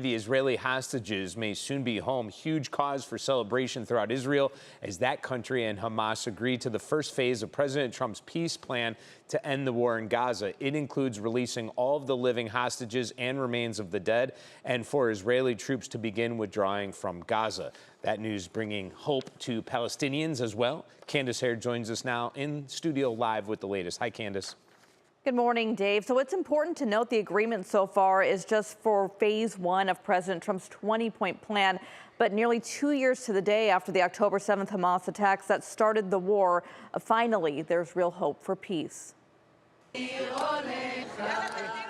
The Israeli hostages may soon be home. Huge cause for celebration throughout Israel as that country and Hamas agree to the first phase of President Trump's peace plan to end the war in Gaza. It includes releasing all of the living hostages and remains of the dead, and for Israeli troops to begin withdrawing from Gaza. That news bringing hope to Palestinians as well. Candace Hare joins us now in studio live with the latest. Hi, Candace. Good morning, Dave. So it's important to note the agreement so far is just for phase one of President Trump's 20-point plan. But nearly 2 years to the day after the October 7th Hamas attacks that started the war, finally, there's real hope for peace.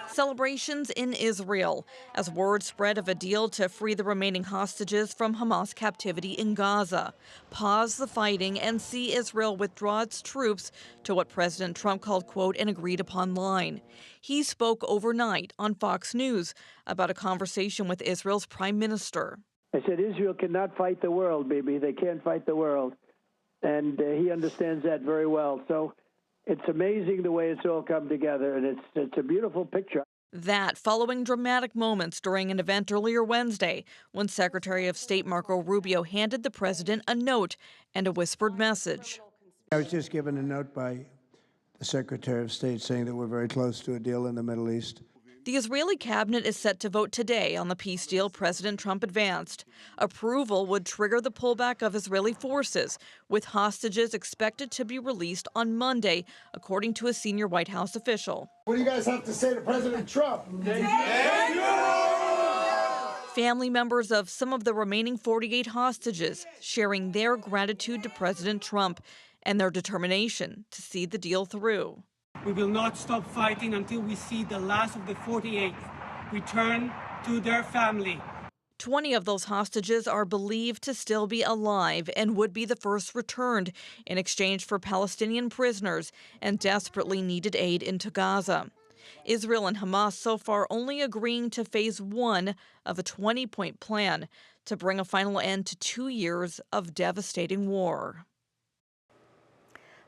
Celebrations in Israel as word spread of a deal to free the remaining hostages from Hamas captivity in Gaza, pause the fighting, and see Israel withdraw its troops to what President Trump called, quote, an agreed-upon line. He spoke overnight on Fox News about a conversation with Israel's prime minister. I said, Israel cannot fight the world, baby. They can't fight the world. And he understands that very well. So it's amazing the way it's all come together, and it's a beautiful picture. That following dramatic moments during an event earlier Wednesday when Secretary of State Marco Rubio handed the president a note and a whispered message. I was just given a note by the Secretary of State saying that we're very close to a deal in the Middle East. The Israeli cabinet is set to vote today on the peace deal President Trump advanced. Approval would trigger the pullback of Israeli forces, with hostages expected to be released on Monday, according to a senior White House official. What do you guys have to say to President Trump? Thank you! Family members of some of the remaining 48 hostages sharing their gratitude to President Trump and their determination to see the deal through. We will not stop fighting until we see the last of the 48 return to their family. 20 of those hostages are believed to still be alive and would be the first returned in exchange for Palestinian prisoners and desperately needed aid into Gaza. Israel and Hamas so far only agreeing to phase one of a 20-point plan to bring a final end to 2 years of devastating war.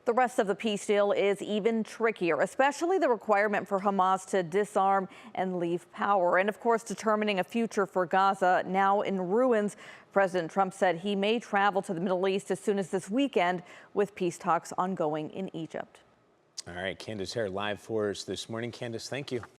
The rest of the peace deal is even trickier, especially the requirement for Hamas to disarm and leave power. And of course, determining a future for Gaza now in ruins. President Trump said he may travel to the Middle East as soon as this weekend with peace talks ongoing in Egypt. All right, Candace Hare live for us this morning. Candace, thank you.